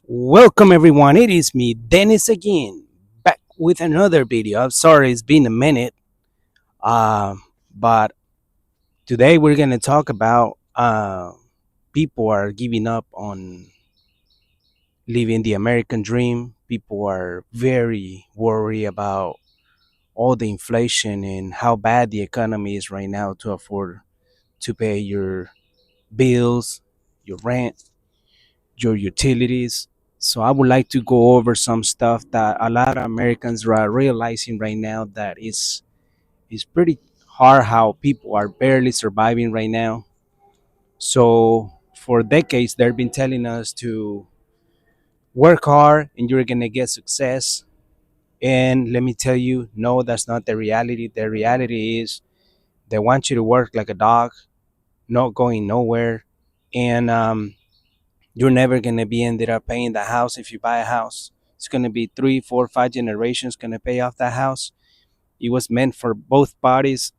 Welcome everyone, it is me Dennis again, back with another video. I'm sorry it's been a minute, but today we're gonna talk about people are giving up on living the American dream. People are very worried about all the inflation and how bad the economy is right now to afford to pay your bills, your rent, your utilities. So I would like to go over some stuff that a lot of Americans are realizing right now that is pretty hard how people are barely surviving right now. So for decades they've been telling us to work hard and you're gonna get success. And let me tell you, no, that's not the reality. The reality is they want you to work like a dog, not going nowhere. And you're never gonna be ended up paying the house if you buy a house. It's gonna be 3, 4, 5 generations gonna pay off that house. It was meant for both parties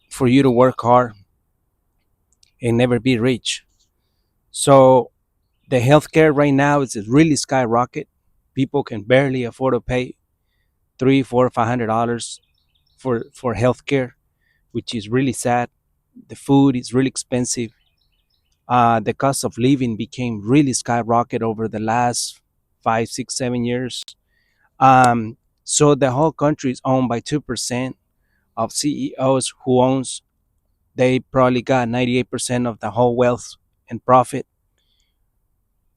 for you to work hard and never be rich. So the healthcare right now is really skyrocket. People can barely afford to pay 3, 4, 500 dollars for healthcare, which is really sad. The food is really expensive. The cost of living became really skyrocket over the last 5, 6, 7 years. So the whole country is owned by 2% of CEOs who owns. They probably got 98% of the whole wealth and profit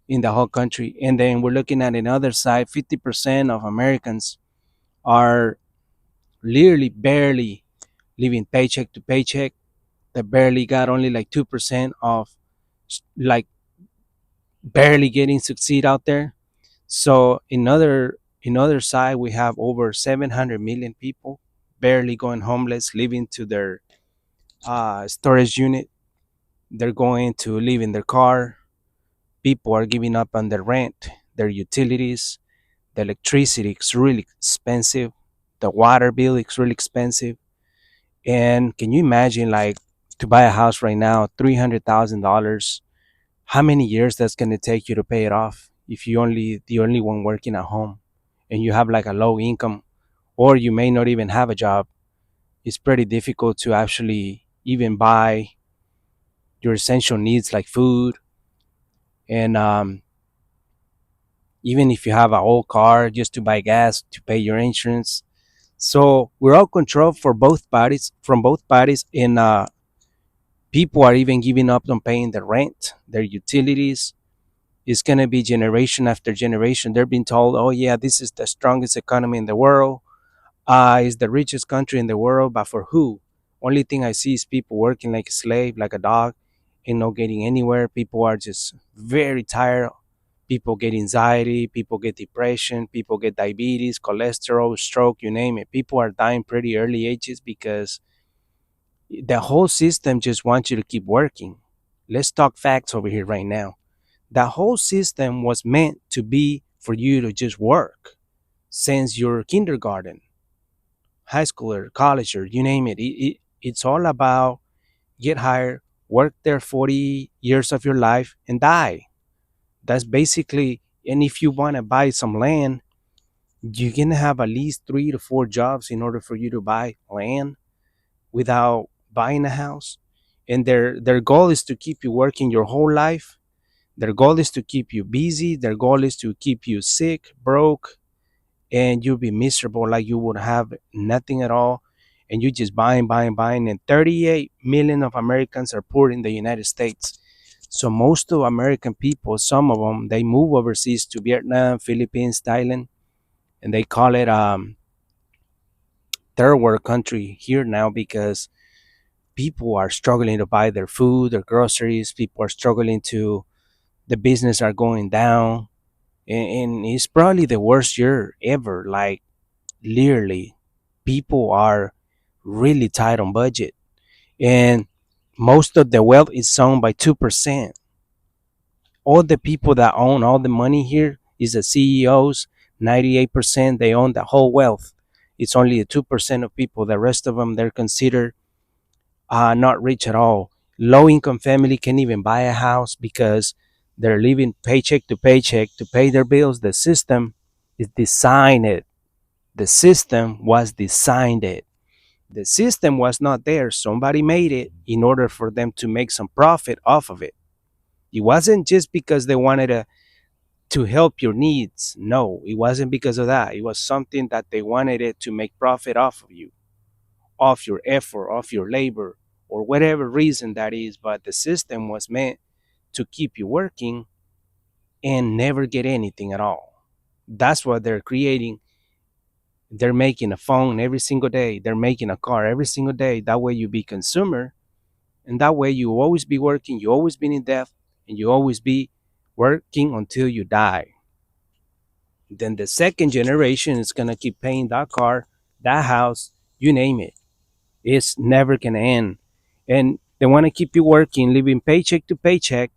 in the whole country. And then we're looking at another side, 50% of Americans are literally barely living paycheck to paycheck. They barely got only like 2% of like barely getting succeed out there. So in other side, we have over 700 million people barely going homeless, living to their storage unit. They're going to live in their car. People are giving up on their rent, their utilities. The electricity is really expensive. The water bill is really expensive. And can you imagine, like, to buy a house right now, $300,000? How many years that's going to take you to pay it off if you only the only one working at home and you have like a low income, or you may not even have a job? It's pretty difficult to actually even buy your essential needs like food. And even if you have an old car, just to buy gas to pay your insurance. So we're all controlled for both parties, from both parties. And people are even giving up on paying their rent, their utilities. It's going to be generation after generation. They're being told, oh yeah, this is the strongest economy in the world. It's the richest country in the world, but for who? Only thing I see is people working like a slave, like a dog, and not getting anywhere. People are just very tired. People get anxiety, people get depression, people get diabetes, cholesterol, stroke, you name it. People are dying pretty early ages because the whole system just wants you to keep working. Let's talk facts over here right now. The whole system was meant to be for you to just work since your kindergarten, high schooler, colleger, you name it. It's all about get hired, work there 40 years of your life, and die. That's basically, and if you want to buy some land, you're going to have at least 3 to 4 jobs in order for you to buy land without buying a house. And their goal is to keep you working your whole life. Their goal is to keep you busy. Their goal is to keep you sick, broke, and you'll be miserable, like you would have nothing at all. And you just buying, buying, buying. And 38 million of Americans are poor in the United States. So most of American people, some of them, they move overseas to Vietnam, Philippines, Thailand, and they call it third world country here now because people are struggling to buy their food, their groceries. People are struggling to, the business are going down, and it's probably the worst year ever. Like literally, people are really tight on budget, and most of the wealth is owned by 2%. All the people that own all the money here is the CEOs. 98% they own the whole wealth. It's only the 2% of people. The rest of them, they're considered not rich at all. Low income family can't even buy a house because They're living paycheck to paycheck to pay their bills. The system is designed it. The system was designed it. The system was not there. Somebody made it in order for them to make some profit off of it. It wasn't just because they wanted to help your needs. No, it wasn't because of that. It was something that they wanted it to make profit off of you, off your effort, off your labor, or whatever reason that is. But the system was meant to keep you working and never get anything at all. That's what they're creating. They're making a phone every single day. They're making a car every single day. That way you be consumer, and that way you always be working, you always be in debt, and you always be working until you die. Then the second generation is gonna keep paying that car, that house, you name it. It's never gonna end. And they want to keep you working, living paycheck to paycheck.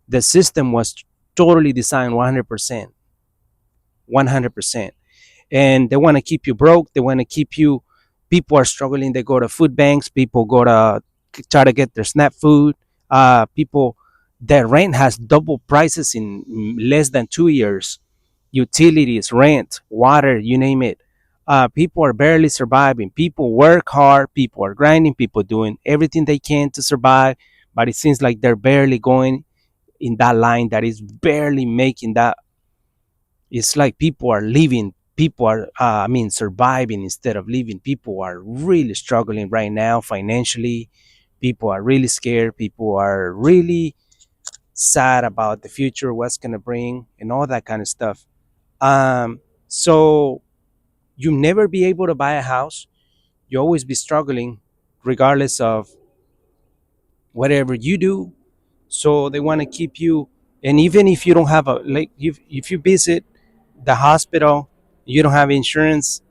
The system was totally designed 100%, 100%. And they want to keep you broke. They want to keep you. People are struggling. They go to food banks. People go to try to get their SNAP food. People, their rent has double prices in less than 2 years. Utilities, rent, water, you name it. People are barely surviving. People work hard. People are grinding. People doing everything they can to survive. But it seems like they're barely going in that line that is barely making that. It's like people are living, people are surviving instead of living. People are really struggling right now financially. People are really scared. People are really sad about the future, what's going to bring, and all that kind of stuff. So you never be able to buy a house. You always be struggling regardless of whatever you do. So they want to keep you. And even if you don't have a, like, if you visit the hospital, you don't have insurance,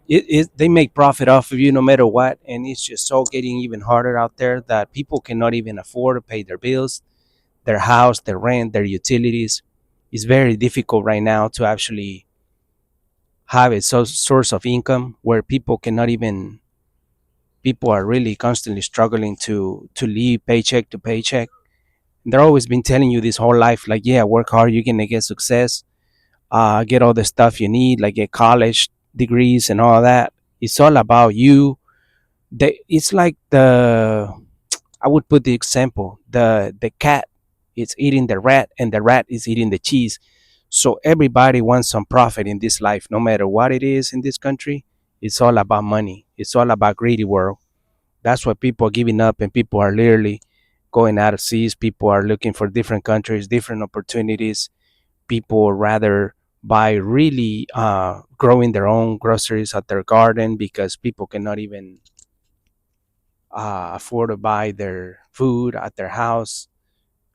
they make profit off of you no matter what. And it's just so getting even harder out there that people cannot even afford to pay their bills, their house, their rent, their utilities. It's very difficult right now to actually have a source of income where people cannot even, people are really constantly struggling to live paycheck to paycheck. They're always been telling you this whole life, like, yeah, work hard, you're gonna get success, get all the stuff you need, like get college degrees and all that. It's all about you. It's like the, I would put the example, the cat is eating the rat and the rat is eating the cheese. So everybody wants some profit in this life, no matter what it is in this country. It's all about money. It's all about greedy world. That's why people are giving up and people are literally going out of seas. People are looking for different countries, different opportunities. People rather buy really growing their own groceries at their garden because people cannot even afford to buy their food at their house.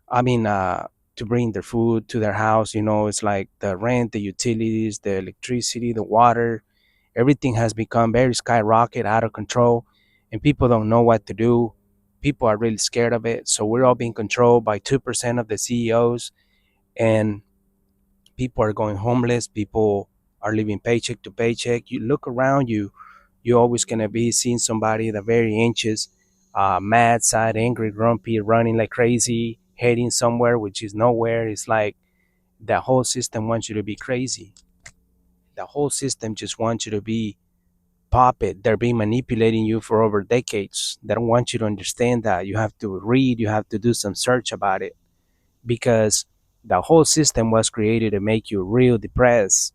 I mean, to bring their food to their house, it's like the rent, the utilities, the electricity, the water, everything has become very skyrocket out of control, and people don't know what to do. People are really scared of it. So we're all being controlled by 2% of the CEOs, and people are going homeless. People are living paycheck to paycheck. You look around you, you're always going to be seeing somebody that very anxious, mad, sad, angry, grumpy, running like crazy, heading somewhere which is nowhere. It's like the whole system wants you to be crazy. The whole system just wants you to be puppet. They're being manipulating you for over decades. They don't want you to understand that. You have to read, you have to do some search about it, because the whole system was created to make you real depressed.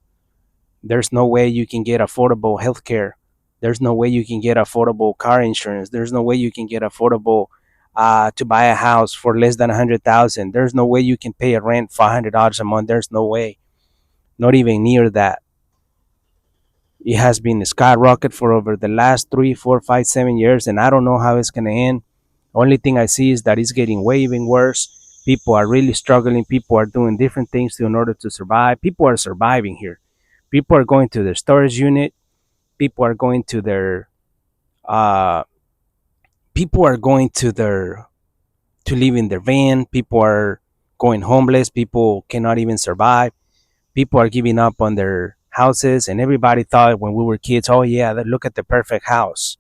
There's no way you can get affordable healthcare. There's no way you can get affordable car insurance. There's no way you can get affordable to buy a house for less than 100,000. There's no way you can pay a rent $500 a month. There's no way, not even near that. It has been skyrocket for over the last 3, 4, 5, 7 years, and I don't know how it's gonna end. Only thing I see is that it's getting way even worse. People are really struggling. People are doing different things in order to survive. People are surviving here. People are going to their storage unit. People are going to their uh, people are going to live in their van. People are going homeless. People cannot even survive. People are giving up on their houses, and everybody thought when we were kids, oh yeah, look at the perfect house,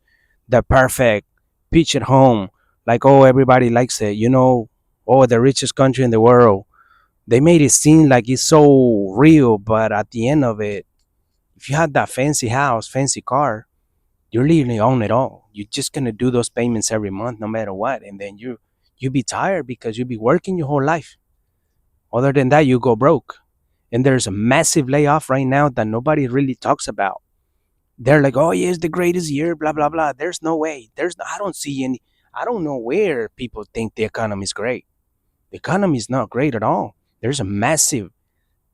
the perfect pitch at home. Like, oh, everybody likes it. oh, the richest country in the world. They made it seem like it's so real, but at the end of it, if you have that fancy house, fancy car, you literally own it all. You're just gonna do those payments every month, no matter what, and then you be tired because you be working your whole life. Other than that, you go broke. And there's a massive layoff right now that nobody really talks about. They're like, oh yeah, it's the greatest year, blah blah blah. There's no way. I don't see any. I don't know where people think the economy is great. The economy is not great at all. There's a massive,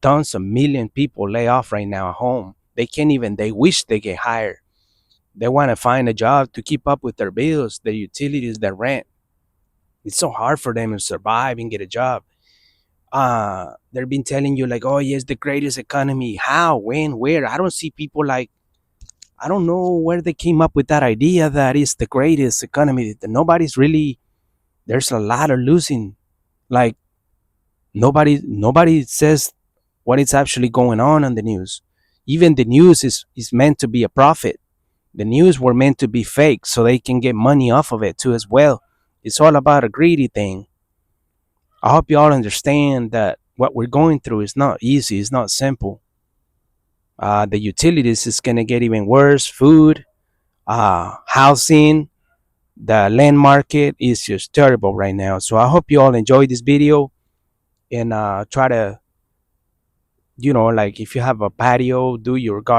tons of million people lay off right now at home. They can't even. They wish they get hired. They want to find a job to keep up with their bills, their utilities, their rent. It's so hard for them to survive and get a job. They've been telling you like, oh yes, the greatest economy. How, when, where? I don't see people like, I don't know where they came up with that idea that is the greatest economy. That nobody's really, there's a lot of losing. Like nobody says what is actually going on the news. Even the news is meant to be a profit. The news were meant to be fake so they can get money off of it too as well. It's all about a greedy thing. I hope you all understand that what we're going through is not easy. It's not simple. The utilities is gonna get even worse. Food, housing, the land market is just terrible right now. So I hope you all enjoy this video and try to, like if you have a patio, do your garden